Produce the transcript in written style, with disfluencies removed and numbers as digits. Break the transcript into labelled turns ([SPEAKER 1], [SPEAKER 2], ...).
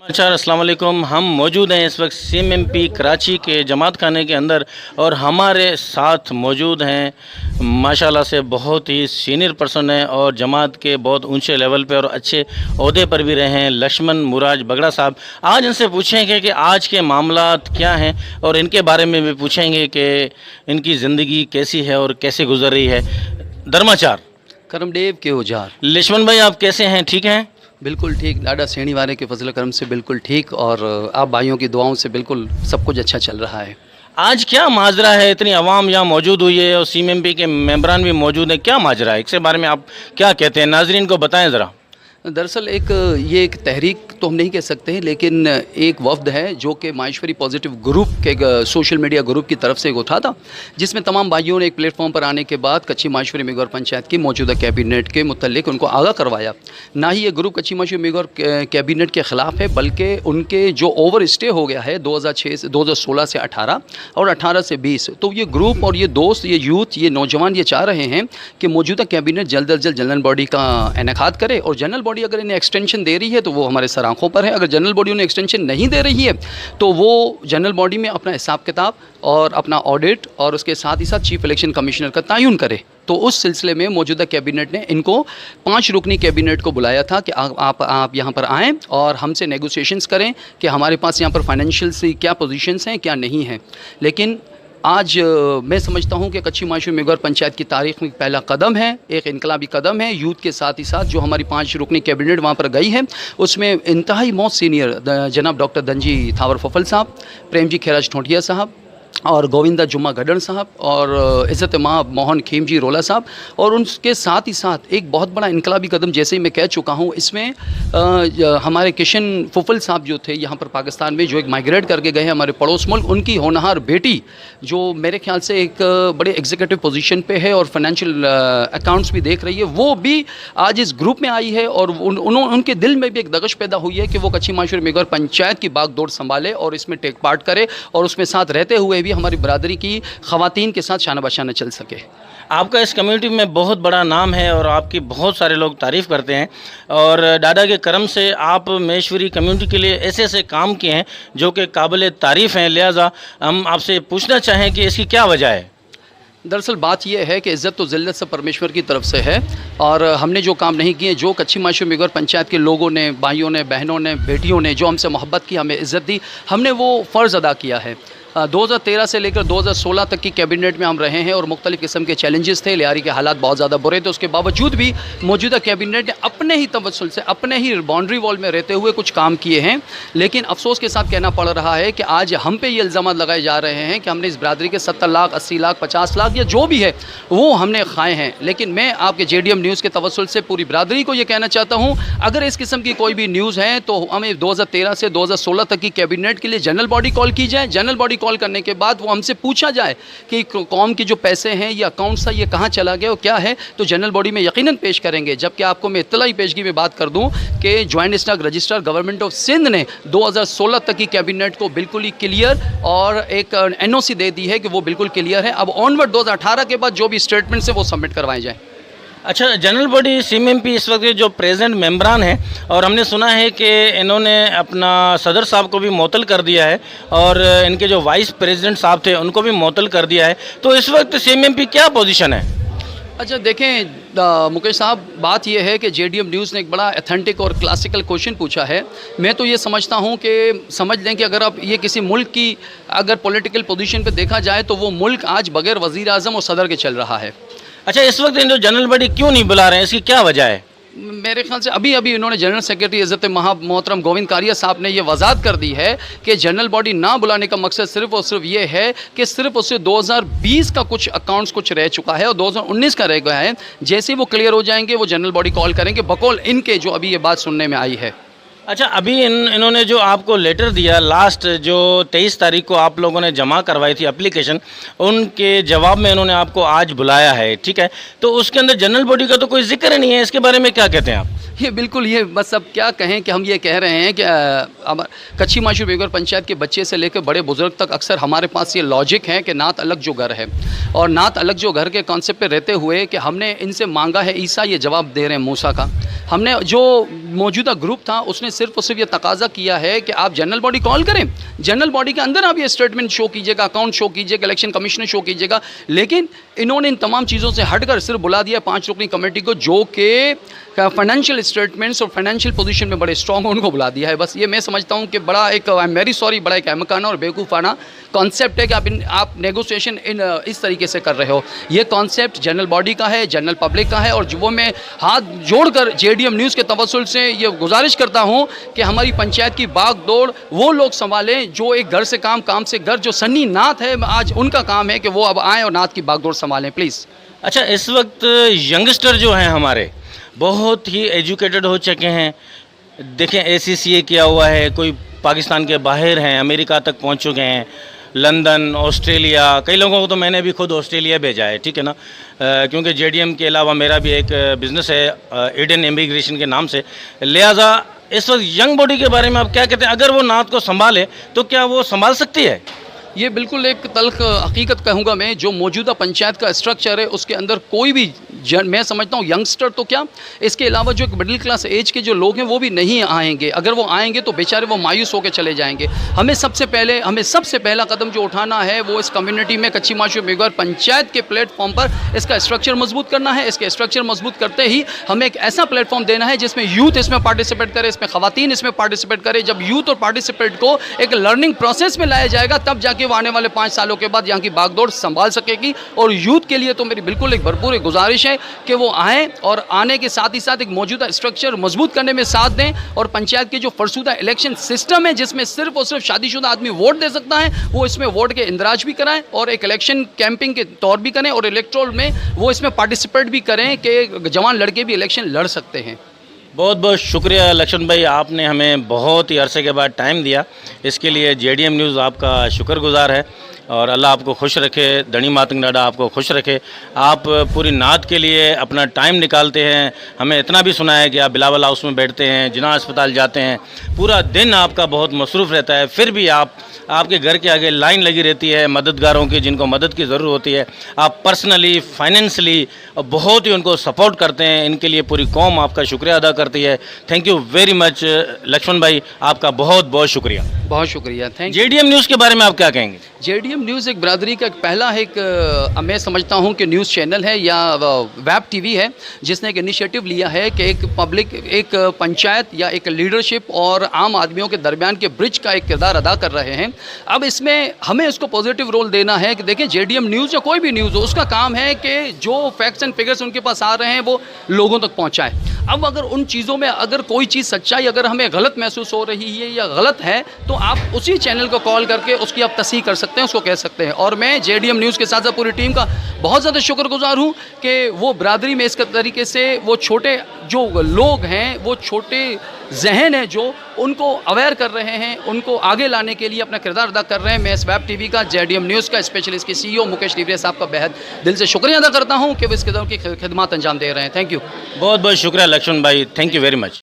[SPEAKER 1] अच्छा, अस्सलाम वालेकुम। हम मौजूद हैं इस वक्त सीएमएमपी कराची के जमात खाने के अंदर और हमारे साथ मौजूद हैं माशाल्लाह से बहुत ही सीनियर पर्सन हैं और जमात के बहुत ऊंचे लेवल पे और अच्छे ओहदे पर भी रहे हैं, लक्ष्मण मुराज बगड़ा साहब। आज इनसे पूछेंगे कि आज के मामलात क्या हैं और इनके बारे में भी पूछेंगे कि इनकी ज़िंदगी कैसी है और कैसे गुजर रही है। धर्माचार
[SPEAKER 2] करमदेव के औजार।
[SPEAKER 1] लक्ष्मण भाई, आप कैसे हैं? ठीक हैं?
[SPEAKER 2] बिल्कुल ठीक, लाडा सेणी वाले के फजल करम से बिल्कुल ठीक, और आप भाइयों की दुआओं से बिल्कुल सब कुछ अच्छा चल रहा है।
[SPEAKER 1] आज क्या माजरा है? इतनी आवाम यहाँ मौजूद हुई है और सीएमएमपी के मेंबरान भी मौजूद हैं। क्या माजरा है? इसके बारे में आप क्या कहते हैं? नाजरीन को बताएं ज़रा।
[SPEAKER 2] दरअसल ये एक तहरीक तो हम नहीं कह सकते हैं, लेकिन एक वफ्द है जो कि माहेश्वरी पॉजिटिव ग्रुप के सोशल मीडिया ग्रुप की तरफ से एक उठा था, जिसमें तमाम भाइयों ने एक प्लेटफॉर्म पर आने के बाद कच्ची माहेश्वरी मेघौर पंचायत की मौजूदा कैबिनेट के मुतल्लिक उनको आगाह करवाया। ना ही ये ग्रुप कच्ची माहेश्वरी मेघौर कैबिनेट के ख़िलाफ़ है, बल्कि उनके जो ओवर स्टे हो गया है 2016 से 18 और 18 से 20, तो ये ग्रुप और ये दोस्त, ये यूथ, ये नौजवान ये चाह रहे हैं कि मौजूदा कैबिनेट जल्द अज जल्द जनरल बॉडी का इनेकाद करे, और जनरल बॉडी अगर इन्हें एक्सटेंशन दे रही है तो वो हमारे सर आंखों पर है। अगर जनरल बॉडी उन्हें एक्सटेंशन नहीं दे रही है तो वो जनरल बॉडी में अपना हिसाब किताब और अपना ऑडिट और उसके साथ ही साथ चीफ इलेक्शन कमिश्नर का तयन करे। तो उस सिलसिले में मौजूदा कैबिनेट ने इनको 5 रुकनी कैबिनेट को बुलाया था कि आप यहाँ पर आएँ और हमसे नेगोशिएशंस करें कि हमारे पास यहाँ पर फाइनेंशियल से क्या पोजीशंस हैं, क्या नहीं हैं। लेकिन आज मैं समझता हूँ कि कच्ची माहेश्वरी मेघौर पंचायत की तारीख़ में पहला कदम है, एक इनकलाबी कदम है। यूथ के साथ ही साथ जो हमारी 5 रुकनी कैबिनेट वहाँ पर गई है, उसमें इंतहाई बहुत सीनियर जनाब डॉक्टर धनजी थावर फफल साहब, प्रेम जी खैराज ठोंठिया साहब और गोविंदा जुम्मा गडन साहब और इज़्ज़त माँ मोहन खीमजी रोला साहब, और उनके साथ ही साथ एक बहुत बड़ा इनकलाबी कदम, जैसे ही मैं कह चुका हूँ, इसमें हमारे किशन फुफल साहब जो थे यहाँ पर पाकिस्तान में, जो एक माइग्रेट करके गए हैं हमारे पड़ोस मुल्क, उनकी होनहार बेटी जो मेरे ख्याल से एक बड़े एग्जीक्यूटिव पोजीशन पे है और फाइनेंशियल अकाउंट्स भी देख रही है, वो भी आज इस ग्रुप में आई है। और उनके दिल में भी एक दगश पैदा हुई है कि वो कच्ची माहेश्वरी मेघौर पंचायत की बागडोर संभाले और इसमें टेक पार्ट करे और उसमें साथ रहते हुए भी हमारी बरादरी की ख़वातीन के साथ शाना बशाना चल सके।
[SPEAKER 1] आपका इस कम्युनिटी में बहुत बड़ा नाम है और आपकी बहुत सारे लोग तारीफ़ करते हैं और डाडा के करम से आप महेश्वरी कम्युनिटी के लिए ऐसे ऐसे काम किए हैं जो कि काबिल तारीफ़ हैं। लिहाजा हम आपसे पूछना चाहें कि इसकी क्या वजह है?
[SPEAKER 2] दरअसल बात यह है कि इज़्ज़त तो ज़िल्लत से परमेश्वर की तरफ से है, और हमने जो काम नहीं किए, जो कच्ची माहेश्वरी मेघौर पंचायत के लोगों ने, भाइयों ने, बहनों ने, बेटियों ने जो हमसे मोहब्बत की, हमें इज़्ज़त दी, हमने वो फ़र्ज़ अदा किया है। 2013 से लेकर 2016 तक की कैबिनेट में हम रहे हैं और मुख्तलिफ़ किस्म के चैलेंजेस थे, लियारी के हालात बहुत ज़्यादा बुरे थे। उसके बावजूद भी मौजूदा कैबिनेट ने अपने ही तवस्सुल से, अपने ही बाउंड्री वॉल में रहते हुए कुछ काम किए हैं। लेकिन अफसोस के साथ कहना पड़ रहा है कि आज हम पे ये इल्ज़ाम लगाए जा रहे हैं कि हमने इस बरादरी के 70 लाख, 80 लाख, 50 लाख या जो भी है वो हमने खाए हैं। लेकिन मैं आपके JDM न्यूज़ के तवस्सुल से पूरी बरादरी को ये कहना चाहता हूँ, अगर इस किस्म की कोई भी न्यूज़ है तो हमें 2013 से 2016 तक की कैबिनेट के लिए जनरल बॉडी कॉल की जाए। जनरल बॉडी कॉल करने के बाद वो हमसे पूछा जाए कि कौम की जो पैसे हैं या अकाउंट सा ये कहाँ चला गया और क्या है, तो जनरल बॉडी में यकीनन पेश करेंगे। जबकि आपको मैं इत्तलाई पेशगी में बात कर दूं कि joint stock registrar government of Sindh ने 2016 तक की कैबिनेट को बिल्कुल ही क्लियर और एक NOC दे दी है कि वो बिल्कुल क्लियर है। अब ऑनवर्ड 2018 के बाद जो भी स्टेटमेंट्स है वो सबमिट करवाए जाएँ।
[SPEAKER 1] अच्छा, जनरल बॉडी सीएमएमपी इस वक्त जो प्रेजेंट मेंबरान हैं, और हमने सुना है कि इन्होंने अपना सदर साहब को भी मुअत्तल कर दिया है और इनके जो वाइस प्रेसिडेंट साहब थे उनको भी मुअत्तल कर दिया है, तो इस वक्त सीएमएमपी क्या पोजीशन है?
[SPEAKER 2] अच्छा देखें मुकेश साहब, बात यह है कि JDM न्यूज़ ने एक बड़ा अथेंटिक और क्लासिकल क्वेश्चन पूछा है। मैं तो ये समझता हूँ कि समझ लें कि अगर आप ये किसी मुल्क की अगर पॉलिटिकल पोजीशन पे देखा जाए तो वो मुल्क आज बगैर वज़ीर आज़म और सदर के चल रहा है।
[SPEAKER 1] अच्छा, इस वक्त जो जनरल बॉडी क्यों नहीं बुला रहे हैं, इसकी क्या वजह है?
[SPEAKER 2] मेरे ख्याल से अभी इन्होंने जनरल सेक्रेटरी इज़्ज़त मोहतरम गोविंद कारिया साहब ने ये वजाहत कर दी है कि जनरल बॉडी ना बुलाने का मकसद सिर्फ और सिर्फ ये है कि सिर्फ उससे 2020 का कुछ अकाउंट्स कुछ रह चुका है और 2019 का रह गया है। जैसे ही वो क्लियर हो जाएंगे वो जनरल बॉडी कॉल करेंगे, बकौल इनके जो अभी ये बात सुनने में आई है।
[SPEAKER 1] अच्छा, अभी इन्होंने जो आपको लेटर दिया लास्ट जो 23 तारीख को आप लोगों ने जमा करवाई थी एप्लीकेशन, उनके जवाब में इन्होंने आपको आज बुलाया है, ठीक है, तो उसके अंदर जनरल बॉडी का तो कोई जिक्र नहीं है। इसके बारे में क्या कहते हैं आप?
[SPEAKER 2] ये बिल्कुल, ये बस अब क्या कहें कि हम ये कह रहे हैं कि अब कच्ची माहेश्वरी मेघौर पंचायत के बच्चे से लेकर बड़े बुजुर्ग तक अक्सर हमारे पास ये लॉजिक है कि नात अलग जो घर है, और नात अलग जो घर के कॉन्सेप्ट पे रहते हुए कि हमने इनसे मांगा है ईसा, ये जवाब दे रहे हैं मूसा का। हमने जो मौजूदा ग्रुप था उसने सिर्फ और सिर्फ ये तकाजा किया है कि आप जनरल बॉडी कॉल करें, जनरल बॉडी के अंदर आप ये स्टेटमेंट शो कीजिएगा, अकाउंट शो कीजिएगा, इलेक्शन कमिश्नर शो कीजिएगा। लेकिन इन्होंने इन तमाम चीज़ों से हटकर सिर्फ बुला दिया 5 रुकनी कमेटी को, जो कि फाइनेंशियल स्टेटमेंट्स और फाइनेंशियल पोजीशन में बड़े स्ट्रॉन्ग उनको बुला दिया है। बस ये मैं समझता हूँ कि बड़ा एक, आई एम वेरी सॉरी, बड़ा एक अहमकाना और बेवकूफ़ाना कॉन्सेप्ट है कि आप नेगोशिएशन इस तरीके से कर रहे हो। ये कॉन्सेप्ट जनरल बॉडी का है, जनरल पब्लिक का है, और जो मैं हाथ जोड़कर जेडीएम न्यूज़ के तवस्सुल से ये गुजारिश करता हूँ कि हमारी पंचायत की बागडोर वो लोग संभालें जो एक घर से काम से घर, जो सन्नी नाथ है आज उनका काम है कि वो अब आएँ और नाथ की बागडोर संभालें प्लीज़।
[SPEAKER 1] अच्छा, इस वक्त यंगस्टर जो हैं हमारे बहुत ही एजुकेटेड हो चुके हैं। देखें, एसीसीए किया हुआ है, कोई पाकिस्तान के बाहर हैं, अमेरिका तक पहुंच चुके हैं, लंदन, ऑस्ट्रेलिया, कई लोगों को तो मैंने भी खुद ऑस्ट्रेलिया भेजा है, ठीक है ना, क्योंकि जेडीएम के अलावा मेरा भी एक बिज़नेस है ईडन इमिग्रेशन के नाम से। लिहाजा इस वक्त यंग बॉडी के बारे में आप क्या कहते हैं? अगर वो नात को संभाले तो क्या वो संभाल सकती है?
[SPEAKER 2] ये बिल्कुल एक तल्ख हकीकत कहूँगा मैं, जो मौजूदा पंचायत का स्ट्रक्चर है उसके अंदर कोई भी मैं समझता हूँ यंगस्टर तो क्या, इसके अलावा जो एक मिडिल क्लास एज के जो लोग हैं वो भी नहीं आएंगे। अगर वो आएंगे तो बेचारे वो मायूस होकर चले जाएंगे। हमें सबसे पहला कदम जो उठाना है वो इस कम्युनिटी में कच्ची माशू मेघवार पंचायत के प्लेटफॉर्म पर इसका स्ट्रक्चर मजबूत करना है। इसके स्ट्रक्चर मजबूत करते ही हमें एक ऐसा प्लेटफॉर्म देना है जिसमें यूथ इसमें पार्टिसिपेट करे, इसमें ख़वातीन इसमें पार्टिसिपेट करे। जब यूथ और पार्टिसिपेट को एक लर्निंग प्रोसेस में लाया जाएगा तब जाके वो आने वाले 5 सालों के बाद यहाँ की बागडोर संभाल सकेगी। और यूथ के लिए तो मेरी बिल्कुल एक भरपूर गुजारिश है कि वो आएँ और आने के साथ ही साथ एक मौजूदा स्ट्रक्चर मजबूत करने में साथ दें, और पंचायत के जो फरसूदा इलेक्शन सिस्टम है जिसमें सिर्फ और सिर्फ शादीशुदा आदमी वोट दे सकता है, वो इसमें वोट के इंदराज भी कराएं और एक इलेक्शन कैंपिंग के तौर भी करें, और इलेक्ट्रोल में वो इसमें पार्टिसिपेट भी करें कि जवान लड़के भी इलेक्शन लड़ सकते हैं।
[SPEAKER 1] बहुत बहुत शुक्रिया लक्ष्मण भाई, आपने हमें बहुत ही अरसे के बाद टाइम दिया, इसके लिए जेडीएम न्यूज़ आपका शुक्रगुजार है। और अल्लाह आपको खुश रखे, दणी मातंग डाडा आपको खुश रखे। आप पूरी नात के लिए अपना टाइम निकालते हैं। हमें इतना भी सुना है कि आप बिलावल हाउस में बैठते हैं, जिना अस्पताल जाते हैं, पूरा दिन आपका बहुत मसरूफ़ रहता है, फिर भी आपके घर के आगे लाइन लगी रहती है मददगारों की, जिनको मदद की ज़रूरत होती है। आप पर्सनली, फाइनेंशली बहुत ही उनको सपोर्ट करते हैं। इनके लिए पूरी कौम आपका शुक्रिया अदा करती है। Thank you very much Lakshman भाई, आपका बहुत बहुत शुक्रिया।
[SPEAKER 2] बहुत शुक्रिया, थैंक यू।
[SPEAKER 1] जेडीएम न्यूज़ के बारे में आप क्या कहेंगे?
[SPEAKER 2] जेडीएम न्यूज़ एक बरादरी का पहला मैं समझता हूँ कि न्यूज़ चैनल है या वेब टीवी है जिसने एक इनिशिएटिव लिया है कि एक पंचायत या एक लीडरशिप और आम आदमियों के दरमियान के ब्रिज का एक किरदार अदा कर रहे हैं। अब इसमें हमें इसको पॉजिटिव रोल देना है कि देखिए, जेडीएम न्यूज़ या कोई भी न्यूज़ हो, उसका काम है कि जो फैक्ट्स एंड फिगर्स उनके पास आ रहे हैं वो लोगों तक पहुँचाएँ। अब अगर उन चीज़ों में अगर कोई चीज़ सच्चाई अगर हमें गलत महसूस हो रही है या गलत है तो आप उसी चैनल को कॉल करके उसकी आप तस्दीक कर सकते हैं, उसको कह सकते हैं। और मैं जेडीएम न्यूज़ के साथ साथ पूरी टीम का बहुत ज़्यादा शुक्रगुजार हूँ कि वो बरादरी में इस तरीके से वो छोटे जो लोग हैं, वो छोटे जहन है जो उनको अवेयर कर रहे हैं, उनको आगे लाने के लिए अपना किरदार अदा कर रहे हैं। मैं इस वेब टीवी का, जेडीएम न्यूज़ का, स्पेशली इसके सीईओ मुकेश टिवरे साहब का बेहद दिल से शुक्रिया अदा करता हूँ कि वो इस किस्म की खिदमत अंजाम दे रहे हैं। Thank you.
[SPEAKER 1] बहुत बहुत शुक्रिया लक्ष्मण भाई, थैंक यू वेरी मच।